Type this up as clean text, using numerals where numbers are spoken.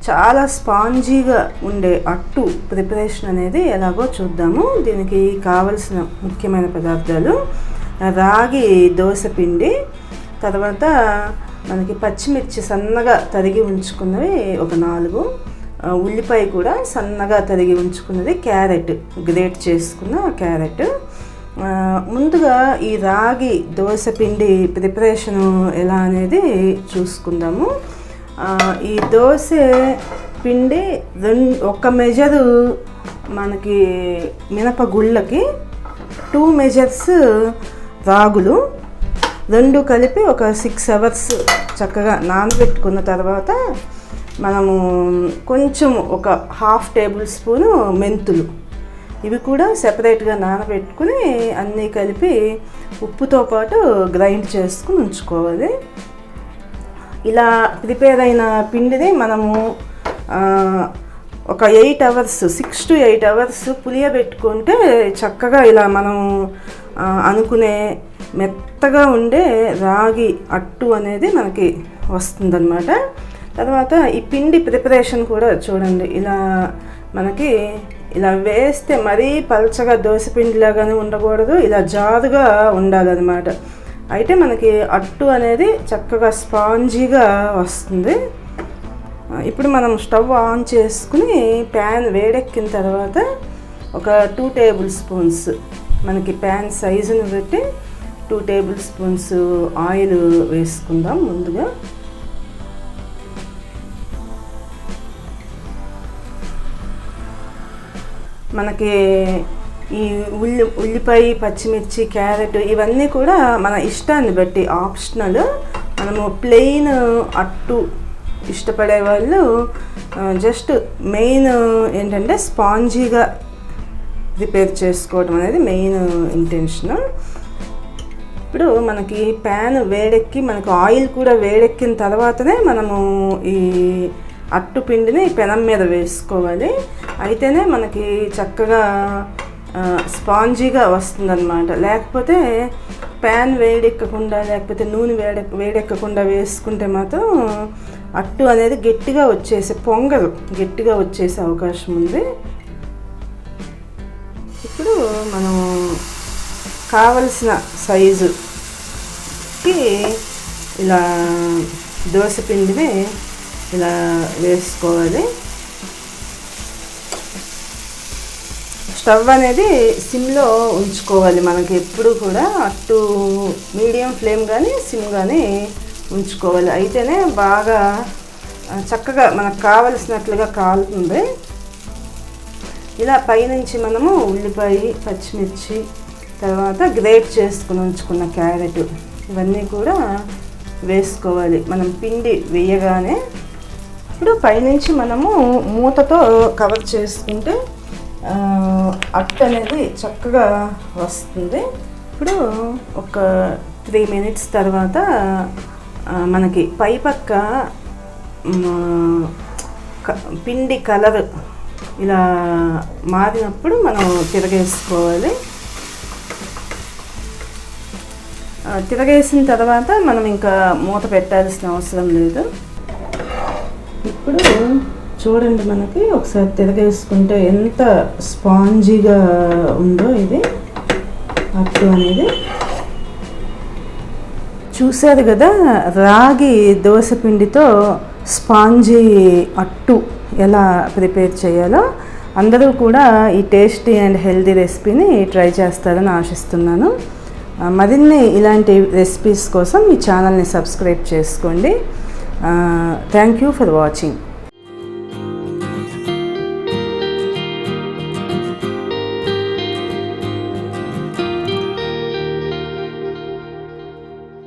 చాలా స్పాంజీగా ఉండే అట్టు ప్రిపరేషన్ అనేది ఎలాగో చూద్దాము. దీనికి కావలసిన ముఖ్యమైన పదార్థాలు రాగి దోశ పిండి, తర్వాత మనకి పచ్చిమిర్చి సన్నగా తరిగి ఉంచుకున్నవి ఒక 4, ఉల్లిపాయ కూడా సన్నగా తరిగి ఉంచుకున్నది, క్యారెట్ గ్రేట్ చేసుకున్న క్యారెట్. ముందుగా ఈ రాగి దోశ పిండి ప్రిపరేషను ఎలా అనేది చూసుకుందాము. ఈ దోశ పిండి ఒక మెజరు మనకి మినపగుళ్ళకి 2 మెజర్స్ రాగులు, 2 కలిపి ఒక 6 అవర్స్ చక్కగా నానబెట్టుకున్న తర్వాత మనము కొంచెం ఒక 1/2 టేబుల్ స్పూను మెంతులు, ఇవి కూడా సెపరేట్గా నానబెట్టుకుని అన్నీ కలిపి ఉప్పుతో పాటు గ్రైండ్ చేసుకుని ఉంచుకోవాలి. ఇలా ప్రిపేర్ అయిన పిండిని మనము ఒక 8 అవర్స్ 6 to 8 అవర్స్ పులియబెట్టుకుంటే చక్కగా ఇలా మనం అనుకునే మెత్తగా ఉండే రాగి అట్టు అనేది మనకి వస్తుందన్నమాట. తర్వాత ఈ పిండి ప్రిపరేషన్ కూడా చూడండి, ఇలా మనకి ఇలా వేస్తే మరీ పల్చగా దోశ పిండిలాగానే ఉండకూడదు, ఇలా జారుగా ఉండాలన్నమాట. అయితే మనకి అట్టు అనేది చక్కగా స్పాంజీగా వస్తుంది. ఇప్పుడు మనం స్టవ్ ఆన్ చేసుకుని ప్యాన్ వేడెక్కిన తర్వాత ఒక 2 టేబుల్ స్పూన్స్ మనకి ప్యాన్ సైజుని బట్టి 2 టేబుల్ స్పూన్స్ ఆయిల్ వేసుకుందాం. ముందుగా మనకి ఈ ఉల్లిపాయ, పచ్చిమిర్చి, క్యారెట్ ఇవన్నీ కూడా మన ఇష్టాన్ని బట్టి ఆప్షనల్. మనము ప్లెయిన్ అట్టు ఇష్టపడే వాళ్ళు జస్ట్ మెయిన్ ఏంటంటే స్పాంజీగా ప్రిపేర్ చేసుకోవడం అనేది మెయిన్ ఇంటెన్షన్. ఇప్పుడు మనకి ప్యాన్ వేడెక్కి మనకు ఆయిల్ కూడా వేడెక్కిన తర్వాతనే మనము ఈ అట్టు పిండిని పెనం మీద వేసుకోవాలి. అయితేనే మనకి చక్కగా స్పాంజీగా వస్తుందన్నమాట. లేకపోతే ప్యాన్ వేడెక్కకుండా లేకపోతే నూనె వేడెక్కకుండా వేసుకుంటే మాత్రం అట్టు అనేది గట్టిగా పొంగదు, గట్టిగా వచ్చేసే అవకాశం ఉంది. ఇప్పుడు మనం కావలసిన సైజుకి ఇలా దోశ పిండిని ఇలా వేసుకోవాలి. స్టవ్ అనేది సిమ్లో ఉంచుకోవాలి. మనకి ఎప్పుడు కూడా అట్టు మీడియం ఫ్లేమ్ కానీ సిమ్ కానీ ఉంచుకోవాలి. అయితేనే బాగా చక్కగా మనకు కావలసినట్లుగా కాలుతుంది. ఇలా పైనుంచి మనము ఉల్లిపాయ, పచ్చిమిర్చి, తర్వాత గ్రేట్ చేసుకుని ఉంచుకున్న క్యారెట్ ఇవన్నీ కూడా వేసుకోవాలి మనం పిండి వేయగానే. ఇప్పుడు పైనుంచి మనము మూతతో కవర్ చేసుకుంటే అట్టు అనేది చక్కగా వస్తుంది. ఇప్పుడు ఒక 3 మినిట్స్ తర్వాత మనకి పైపక్క పిండి కలర్ ఇలా మారినప్పుడు మనం తిరగేసుకోవాలి. తిరగేసిన తర్వాత మనం ఇంకా మూత పెట్టాల్సిన అవసరం లేదు. ఇప్పుడు చూడండి, మనకి ఒకసారి తిరగేసుకుంటే ఎంత స్పాంజీగా ఉందో ఇది అట్టు అనేది. చూశారు కదా, రాగి దోశ పిండితో స్పాంజీ అట్టు ఎలా ప్రిపేర్ చేయాలో. అందరూ కూడా ఈ టేస్టీ అండ్ హెల్తీ రెసిపీని ట్రై చేస్తారని ఆశిస్తున్నాను. మరిన్ని ఇలాంటి రెసిపీస్ కోసం ఈ ఛానల్ని సబ్స్క్రైబ్ చేసుకోండి. Thank you for watching.